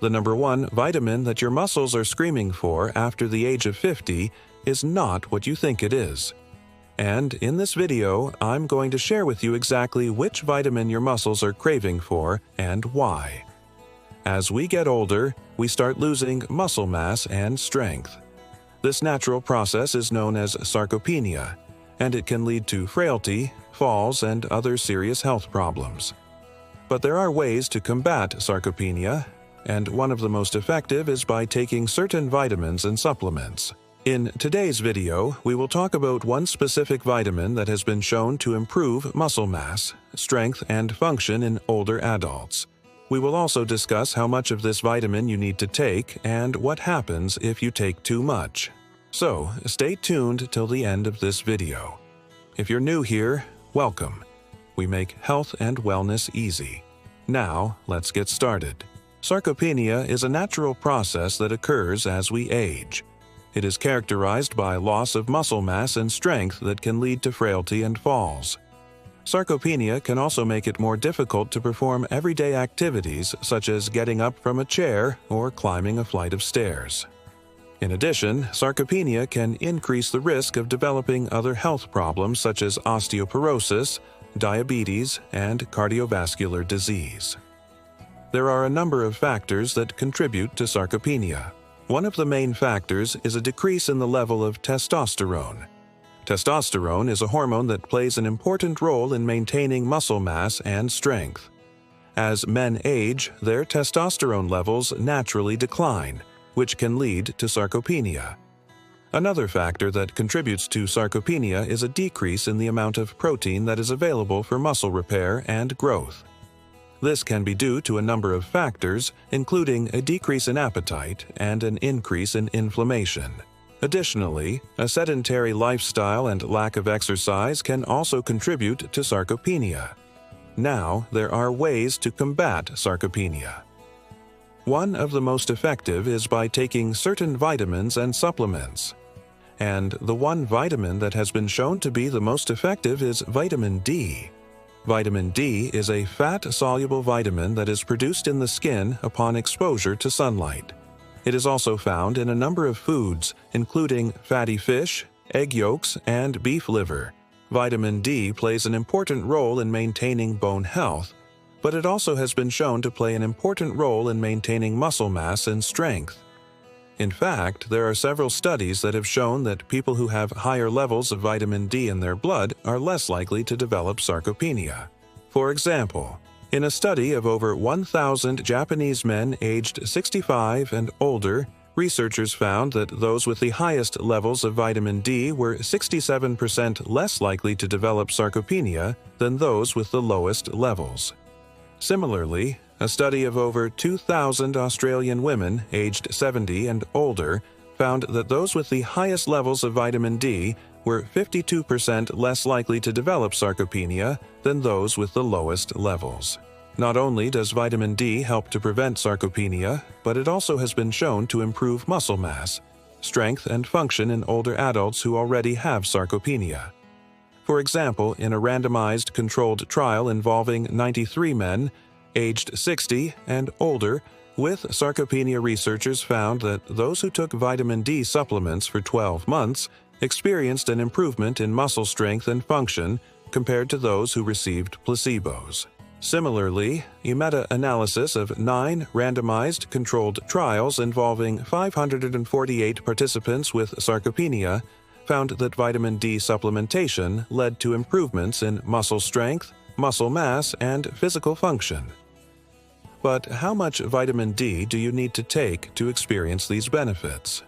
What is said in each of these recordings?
The number one vitamin that your muscles are screaming for after the age of 50 is not what you think it is. And in this video, I'm going to share with you exactly which vitamin your muscles are craving for and why. As we get older, we start losing muscle mass and strength. This natural process is known as sarcopenia, and it can lead to frailty, falls, and other serious health problems. But there are ways to combat sarcopenia, and one of the most effective is by taking certain vitamins and supplements. In today's video, we will talk about one specific vitamin that has been shown to improve muscle mass, strength, and function in older adults. We will also discuss how much of this vitamin you need to take and what happens if you take too much. So, stay tuned till the end of this video. If you're new here, welcome. We make health and wellness easy. Now, let's get started. Sarcopenia is a natural process that occurs as we age. It is characterized by loss of muscle mass and strength that can lead to frailty and falls. Sarcopenia can also make it more difficult to perform everyday activities such as getting up from a chair or climbing a flight of stairs. In addition, sarcopenia can increase the risk of developing other health problems such as osteoporosis, diabetes, and cardiovascular disease. There are a number of factors that contribute to sarcopenia. One of the main factors is a decrease in the level of testosterone. Testosterone is a hormone that plays an important role in maintaining muscle mass and strength. As men age, their testosterone levels naturally decline, which can lead to sarcopenia. Another factor that contributes to sarcopenia is a decrease in the amount of protein that is available for muscle repair and growth. This can be due to a number of factors, including a decrease in appetite and an increase in inflammation. Additionally, a sedentary lifestyle and lack of exercise can also contribute to sarcopenia. Now, there are ways to combat sarcopenia. One of the most effective is by taking certain vitamins and supplements. And the one vitamin that has been shown to be the most effective is vitamin D. Vitamin D is a fat-soluble vitamin that is produced in the skin upon exposure to sunlight. It is also found in a number of foods, including fatty fish, egg yolks, and beef liver. Vitamin D plays an important role in maintaining bone health, but it also has been shown to play an important role in maintaining muscle mass and strength. In fact, there are several studies that have shown that people who have higher levels of vitamin D in their blood are less likely to develop sarcopenia. For example, in a study of over 1,000 Japanese men aged 65 and older, researchers found that those with the highest levels of vitamin D were 67% less likely to develop sarcopenia than those with the lowest levels. Similarly, a study of over 2,000 Australian women aged 70 and older found that those with the highest levels of vitamin D were 52% less likely to develop sarcopenia than those with the lowest levels. Not only does vitamin D help to prevent sarcopenia, but it also has been shown to improve muscle mass, strength, and function in older adults who already have sarcopenia. For example, in a randomized controlled trial involving 93 men, aged 60 and older, with sarcopenia, researchers found that those who took vitamin D supplements for 12 months experienced an improvement in muscle strength and function compared to those who received placebos. Similarly, a meta-analysis of 9 randomized controlled trials involving 548 participants with sarcopenia found that vitamin D supplementation led to improvements in muscle strength, muscle mass, and physical function. But how much vitamin D do you need to take to experience these benefits?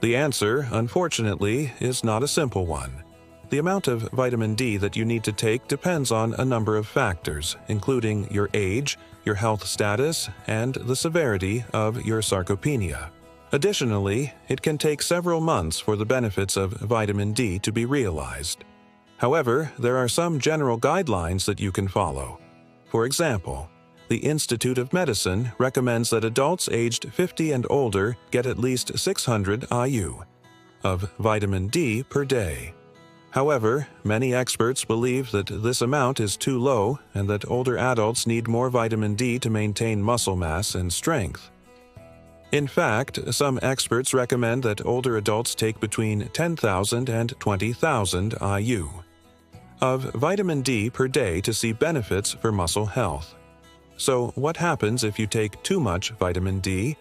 The answer, unfortunately, is not a simple one. The amount of vitamin D that you need to take depends on a number of factors, including your age, your health status, and the severity of your sarcopenia. Additionally, it can take several months for the benefits of vitamin D to be realized. However, there are some general guidelines that you can follow. For example, the Institute of Medicine recommends that adults aged 50 and older get at least 600 IU of vitamin D per day. However, many experts believe that this amount is too low and that older adults need more vitamin D to maintain muscle mass and strength. In fact, some experts recommend that older adults take between 10,000 and 20,000 IU of vitamin D per day to see benefits for muscle health. So, what happens if you take too much vitamin D?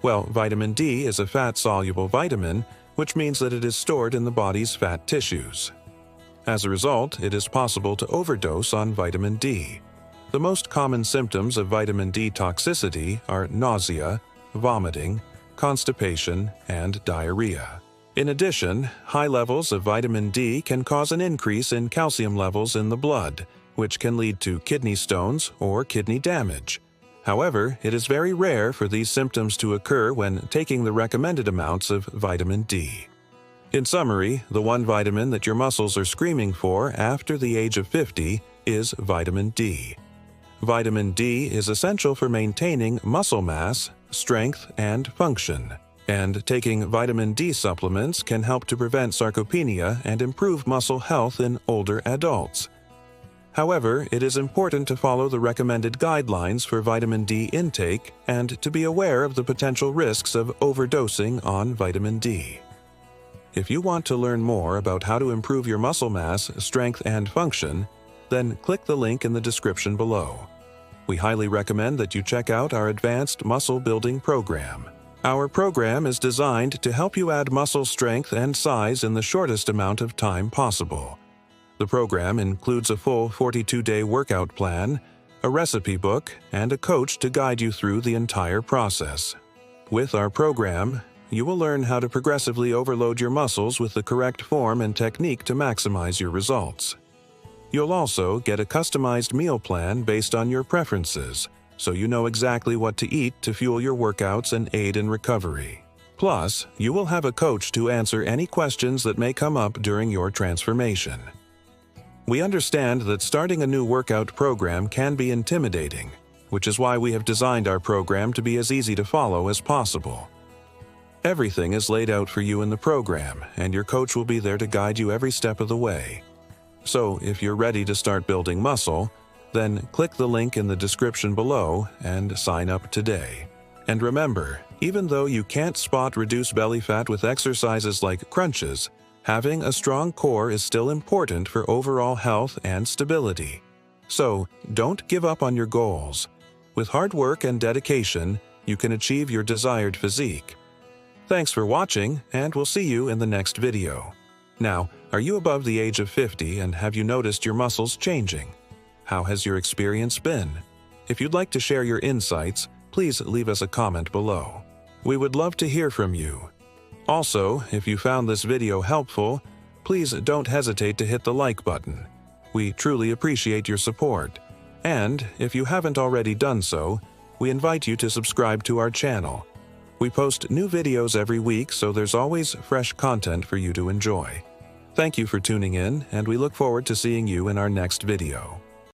Well, vitamin D is a fat-soluble vitamin, which means that it is stored in the body's fat tissues. As a result, it is possible to overdose on vitamin D. The most common symptoms of vitamin D toxicity are nausea, vomiting, constipation, and diarrhea. In addition, high levels of vitamin D can cause an increase in calcium levels in the blood, which can lead to kidney stones or kidney damage. However, it is very rare for these symptoms to occur when taking the recommended amounts of vitamin D. In summary, the one vitamin that your muscles are screaming for after the age of 50 is vitamin D. Vitamin D is essential for maintaining muscle mass, strength, and function, and taking vitamin D supplements can help to prevent sarcopenia and improve muscle health in older adults. However, it is important to follow the recommended guidelines for vitamin D intake and to be aware of the potential risks of overdosing on vitamin D. If you want to learn more about how to improve your muscle mass, strength, and function, then click the link in the description below. We highly recommend that you check out our Advanced Muscle Building Program. Our program is designed to help you add muscle strength and size in the shortest amount of time possible. The program includes a full 42-day workout plan, a recipe book, and a coach to guide you through the entire process. With our program, you will learn how to progressively overload your muscles with the correct form and technique to maximize your results. You'll also get a customized meal plan based on your preferences, so you know exactly what to eat to fuel your workouts and aid in recovery. Plus, you will have a coach to answer any questions that may come up during your transformation. We understand that starting a new workout program can be intimidating, which is why we have designed our program to be as easy to follow as possible. Everything is laid out for you in the program, and your coach will be there to guide you every step of the way. So, if you're ready to start building muscle, then click the link in the description below and sign up today. And remember, even though you can't spot reduced belly fat with exercises like crunches, having a strong core is still important for overall health and stability. So, don't give up on your goals. With hard work and dedication, you can achieve your desired physique. Thanks for watching, and we'll see you in the next video. Now, are you above the age of 50 and have you noticed your muscles changing? How has your experience been? If you'd like to share your insights, please leave us a comment below. We would love to hear from you. Also, if you found this video helpful, please don't hesitate to hit the like button. We truly appreciate your support. And if you haven't already done so, we invite you to subscribe to our channel. We post new videos every week, so there's always fresh content for you to enjoy. Thank you for tuning in, and we look forward to seeing you in our next video.